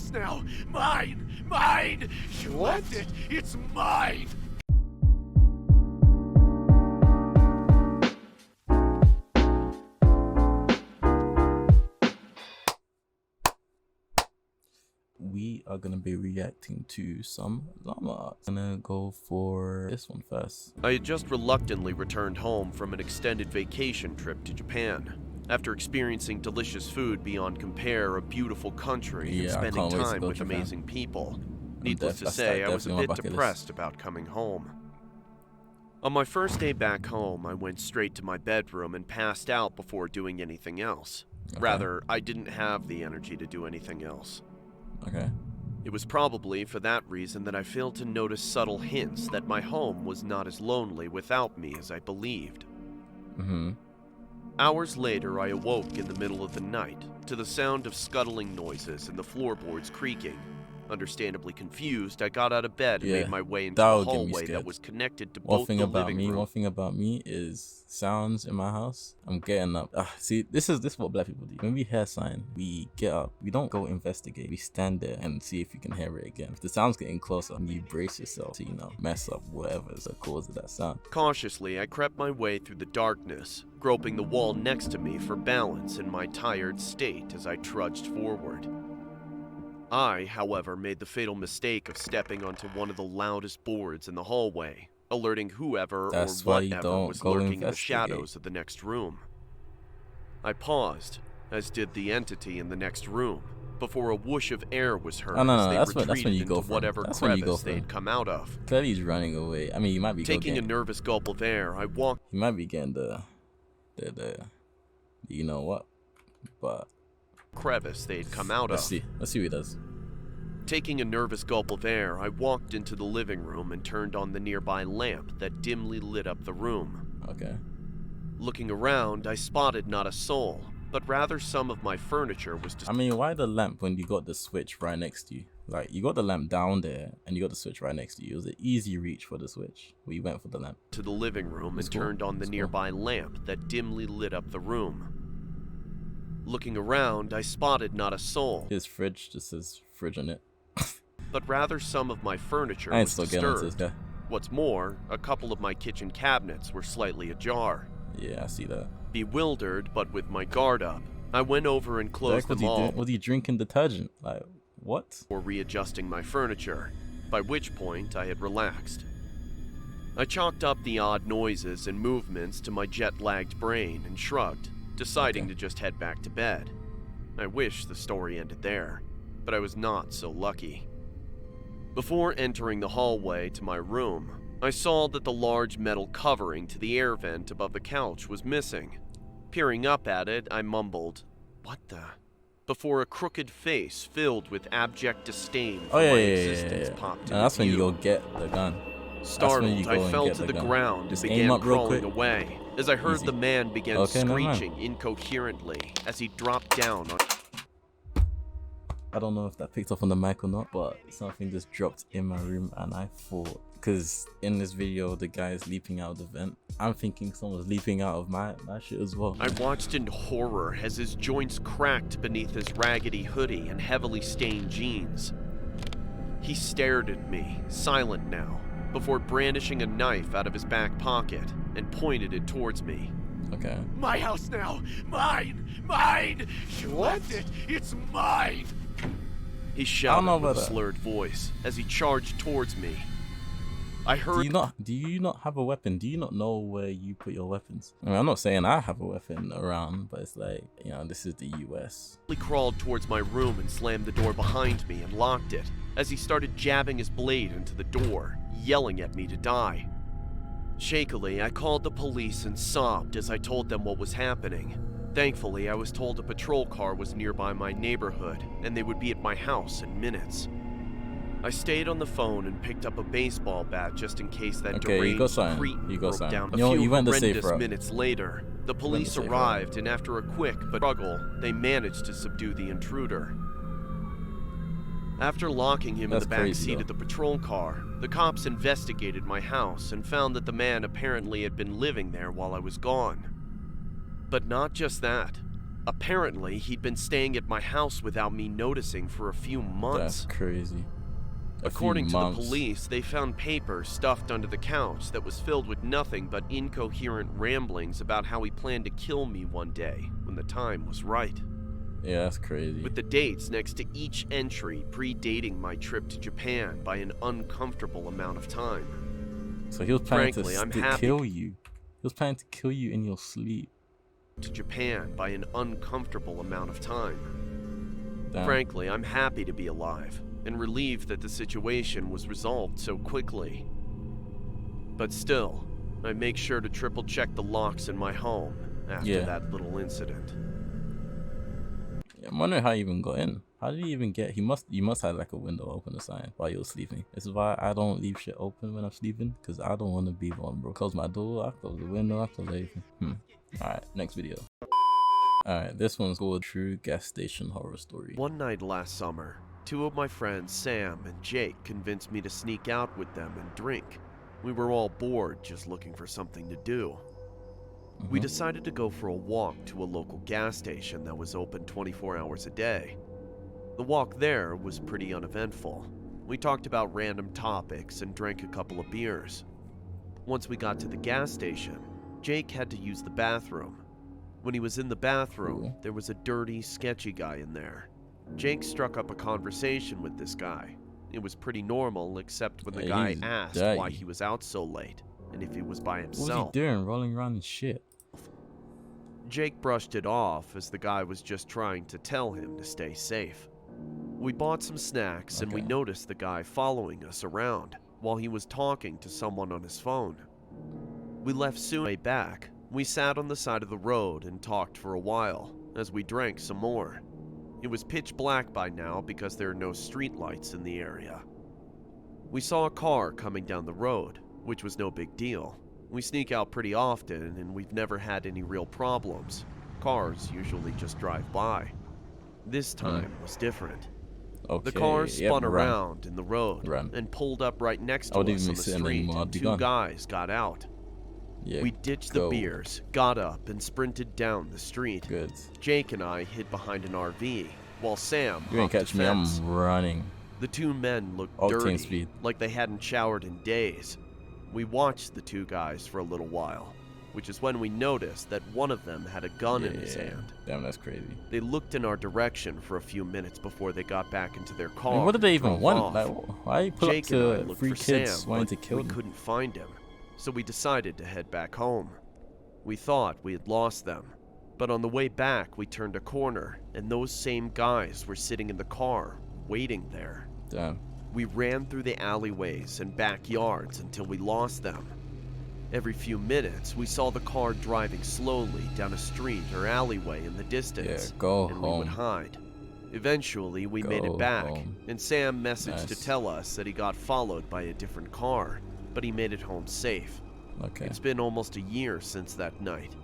house now. Mine! Mine! You left it! It's mine! We are gonna be reacting to some llama. I'm gonna go for this one first. I had just reluctantly returned home from an extended vacation trip to Japan. After experiencing delicious food beyond compare, a beautiful country, and spending time with amazing people. Needless to say, I was a bit depressed about coming home. On my first day back home, I went straight to my bedroom and passed out before doing anything else. Rather, I didn't have the energy to do anything else. Okay. It was probably for that reason that I failed to notice subtle hints that my home was not as lonely without me as I believed. Hours later, I awoke in the middle of the night to the sound of scuttling noises and the floorboards creaking. Understandably confused, I got out of bed and made my way into the hallway that was connected to both the living room. One thing about me is sounds in my house. I'm getting up. See, this is what black people do. When we hear sign, we get up. We don't go investigate. We stand there and see if you can hear it again. If the sound's getting closer, you brace yourself to, mess up whatever is the cause of that sound. Cautiously, I crept my way through the darkness, groping the wall next to me for balance in my tired state as I trudged forward. I, however, made the fatal mistake of stepping onto one of the loudest boards in the hallway, alerting whoever or whatever was lurking in the shadows of the next room. I paused, as did the entity in the next room, before a whoosh of air was heard as they retreated into whatever crevice they'd come out of. Clearly he's running away. I mean, you might be taking a nervous gulp of air. I walked. He might be getting the you know what, but. Crevice they'd come out of. Let's see what he does. Taking a nervous gulp of air, I walked into the living room and turned on the nearby lamp that dimly lit up the room. Okay. Looking around, I spotted not a soul, but rather some of my furniture was I mean, why the lamp when you got the switch right next to you? Like, you got the lamp down there and you got the switch right next to you. It was an easy reach for the switch. We went for the lamp. To the living room and turned on the nearby lamp that dimly lit up the room. Looking around, I spotted not a soul. His fridge just says fridge on it. But rather some of my furniture was disturbed. This guy. What's more, a couple of my kitchen cabinets were slightly ajar. Yeah, I see that. Bewildered, but with my guard up, I went over and closed them all. Was he drinking detergent? Like, what? Or readjusting my furniture, by which point I had relaxed. I chalked up the odd noises and movements to my jet-lagged brain and shrugged, deciding to just head back to bed. I wish the story ended there, but I was not so lucky. Before entering the hallway to my room, I saw that the large metal covering to the air vent above the couch was missing. Peering up at it, I mumbled, "What the?" before a crooked face filled with abject disdain for my existence popped into view. That's when you go get the gun. Startled, I fell to the ground and began crawling away as I heard the man began screeching incoherently as he dropped down on... I don't know if that picked up on the mic or not, but something just dropped in my room and I thought, because in this video the guy is leaping out of the vent, I'm thinking someone's leaping out of my shit as well. I watched in horror as his joints cracked beneath his raggedy hoodie and heavily stained jeans. He stared at me, silent now, before brandishing a knife out of his back pocket and pointed it towards me. Okay. My house now! Mine! Mine! You left it! It's mine! He shouted with a slurred voice as he charged towards me. I heard... Do you not have a weapon? Do you not know where you put your weapons? I mean, I'm not saying I have a weapon around, but it's like, this is the US. He crawled towards my room and slammed the door behind me and locked it as he started jabbing his blade into the door, yelling at me to die. Shakily, I called the police and sobbed as I told them what was happening. Thankfully, I was told a patrol car was nearby my neighborhood and they would be at my house in minutes. I stayed on the phone and picked up a baseball bat just in case that deranged cretin broke down. A few horrendous minutes later, the police arrived, and after a quick but struggle, they managed to subdue the intruder. After locking him in the back seat of the patrol car, the cops investigated my house and found that the man apparently had been living there while I was gone. But not just that. Apparently, he'd been staying at my house without me noticing for a few months. That's crazy. According to the police, they found paper stuffed under the couch that was filled with nothing but incoherent ramblings about how he planned to kill me one day when the time was right. Yeah, that's crazy. With the dates next to each entry predating my trip to Japan by an uncomfortable amount of time. So he was planning Frankly, I'm to happy. kill you. He was planning to kill you in your sleep. To Japan by an uncomfortable amount of time. Damn. Frankly, I'm happy to be alive and relieved that the situation was resolved so quickly. But still, I make sure to triple check the locks in my home after that little incident. Yeah, I'm wondering how he even got in. How did he even get? You must have like a window open or something while you were sleeping. This is why I don't leave shit open when I'm sleeping, because I don't want to be vulnerable. Close my door, I close the window, I close everything. Alright, next video. Alright, this one's called True Gas Station Horror Story. One night last summer, two of my friends, Sam and Jake, convinced me to sneak out with them and drink. We were all bored, just looking for something to do. We decided to go for a walk to a local gas station that was open 24 hours a day. The walk there was pretty uneventful. We talked about random topics and drank a couple of beers. Once we got to the gas station, Jake had to use the bathroom. When he was in the bathroom, there was a dirty, sketchy guy in there. Jake struck up a conversation with this guy. It was pretty normal, except when the guy asked why he was out so late, and if he was by himself. What was he doing? Rolling around in shit. Jake brushed it off as the guy was just trying to tell him to stay safe. We bought some snacks and we noticed the guy following us around while he was talking to someone on his phone. We left soon. Way back, we sat on the side of the road and talked for a while as we drank some more. It was pitch black by now because there are no street lights in the area. We saw a car coming down the road, which was no big deal. We sneak out pretty often and we've never had any real problems. Cars usually just drive by. This time was different. The car spun around in the road and pulled up right next to us on the street, and two guys got out. We ditched the beers, got up, and sprinted down the street. Jake and I hid behind an RV, while Sam You ain't catch me, I'm running. The two men looked dirty, like they hadn't showered in days. We watched the two guys for a little while, which is when we noticed that one of them had a gun in his hand. Damn, that's crazy. They looked in our direction for a few minutes before they got back into their car. I mean, what did they even want? Like, why you pull up to looked 3 for kids Sam, wanting but to kill we them? couldn't find him, so we decided to head back home. We thought we had lost them, but on the way back we turned a corner, and those same guys were sitting in the car, waiting there. Damn. We ran through the alleyways and backyards until we lost them. Every few minutes, we saw the car driving slowly down a street or alleyway in the distance, and we would hide. Eventually, we made it back, and Sam messaged to tell us that he got followed by a different car, but he made it home safe. It's been almost a year since that night.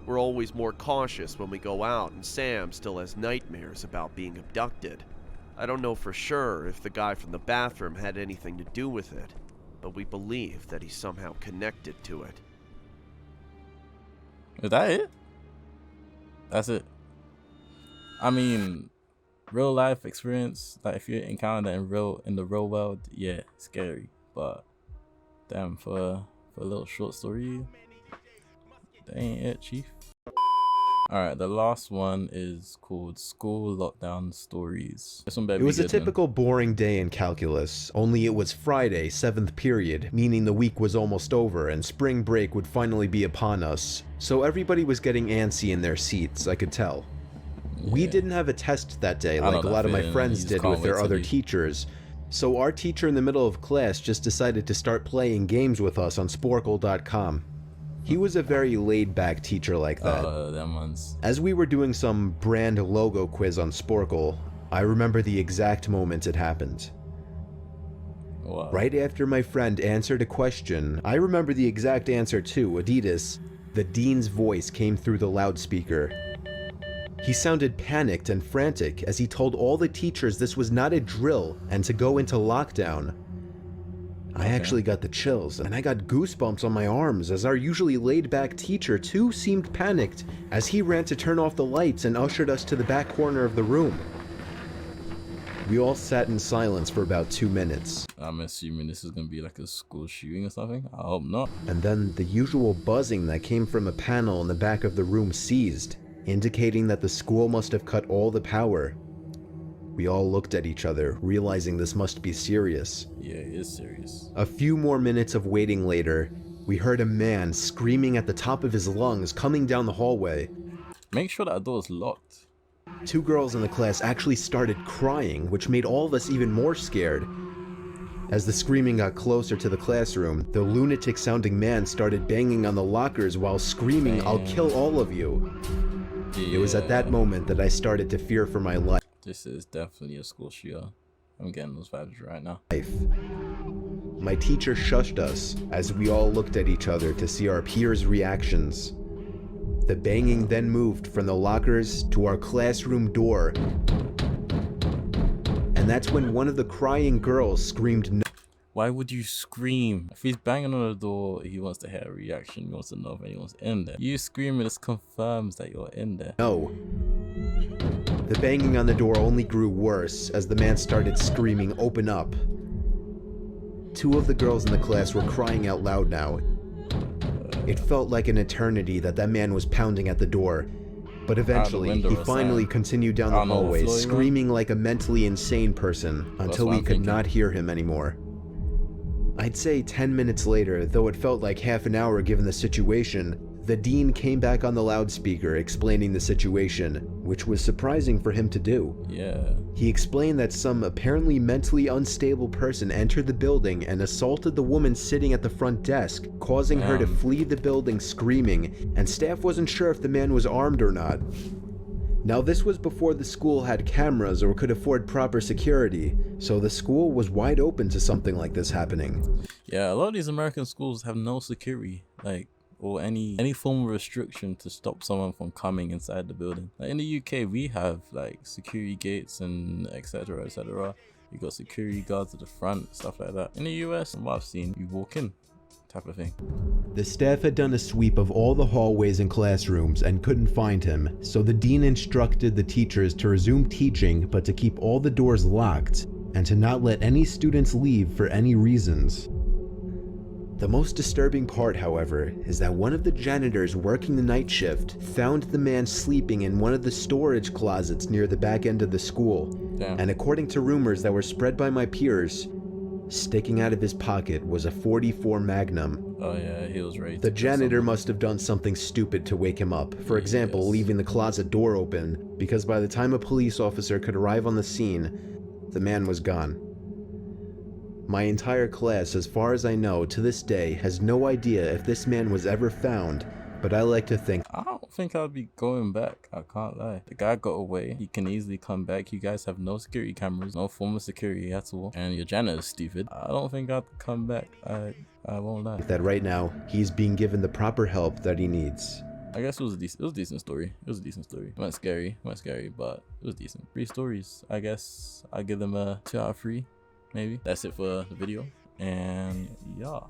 We're always more cautious when we go out, and Sam still has nightmares about being abducted. I don't know for sure if the guy from the bathroom had anything to do with it, but we believe that he's somehow connected to it. Is that it? That's it. I mean, real life experience, like if you encounter that in the real world, yeah, scary. But damn, for a little short story, that ain't it, chief. Alright, the last one is called School Lockdown Stories. This one better It was be a good, man. typical boring day in calculus, only it was Friday, 7th period, meaning the week was almost over and spring break would finally be upon us. So everybody was getting antsy in their seats, I could tell. We didn't have a test that day like a lot of my friends did with their other teachers, so our teacher in the middle of class just decided to start playing games with us on Sporkle.com. He was a very laid-back teacher like that. As we were doing some brand logo quiz on Sporkle, I remember the exact moment it happened. Wow. Right after my friend answered a question, I remember the exact answer too, Adidas. The dean's voice came through the loudspeaker. He sounded panicked and frantic as he told all the teachers this was not a drill and to go into lockdown. I actually got the chills, and I got goosebumps on my arms as our usually laid-back teacher too seemed panicked as he ran to turn off the lights and ushered us to the back corner of the room. We all sat in silence for about 2 minutes. I'm assuming this is gonna be like a school shooting or something. I hope not. And then the usual buzzing that came from a panel in the back of the room ceased, indicating that the school must have cut all the power. We all looked at each other, realizing this must be serious. Yeah, it is serious. A few more minutes of waiting later, we heard a man screaming at the top of his lungs coming down the hallway. Make sure that door is locked. 2 girls in the class actually started crying, which made all of us even more scared. As the screaming got closer to the classroom, the lunatic-sounding man started banging on the lockers while screaming, "I'll kill all of you." Yeah. It was at that moment that I started to fear for my life. This is definitely a school shooter. I'm getting those vibes right now. My teacher shushed us as we all looked at each other to see our peers' reactions. The banging then moved from the lockers to our classroom door. And that's when one of the crying girls screamed no. Why would you scream? If he's banging on the door, he wants to hear a reaction. He wants to know if anyone's in there. You screaming, this confirms that you're in there. No. The banging on the door only grew worse as the man started screaming, "Open up." 2 of the girls in the class were crying out loud now. It felt like an eternity that man was pounding at the door. But eventually, window he or finally something. continued down the On the hallway, floor, you know? screaming like a mentally insane person until what we I'm could thinking. not hear him anymore. I'd say 10 minutes later, though it felt like half an hour given the situation, the dean came back on the loudspeaker explaining the situation, which was surprising for him to do. Yeah. He explained that some apparently mentally unstable person entered the building and assaulted the woman sitting at the front desk, causing her to Damn. flee the building screaming, and staff wasn't sure if the man was armed or not. Now, this was before the school had cameras or could afford proper security, so the school was wide open to something like this happening. Yeah, a lot of these American schools have no security, like, or any form of restriction to stop someone from coming inside the building. Like in the UK, we have like security gates and etc. etc. You got security guards at the front, stuff like that. In the US, from what I've seen, you walk in, type of thing. The staff had done a sweep of all the hallways and classrooms and couldn't find him, so the dean instructed the teachers to resume teaching but to keep all the doors locked and to not let any students leave for any reasons. The most disturbing part, however, is that one of the janitors working the night shift found the man sleeping in one of the storage closets near the back end of the school. Damn. And according to rumors that were spread by my peers, sticking out of his pocket was a .44 Magnum. Oh yeah, he was ready. The janitor must have done something stupid to wake him up. For example, Yes. leaving the closet door open, because by the time a police officer could arrive on the scene, the man was gone. My entire class, as far as I know, to this day, has no idea if this man was ever found, but I like to think I don't think I'll be going back. I can't lie. The guy got away. He can easily come back. You guys have no security cameras, no form of security at all, and your janitor is stupid. I don't think I'd come back. I won't lie. that right now, he's being given the proper help that he needs. I guess it was a decent story. It was a decent story. It wasn't scary, but it was decent. 3 stories. I guess I'll give them a 2 out of 3, maybe. That's it for the video, and yeah.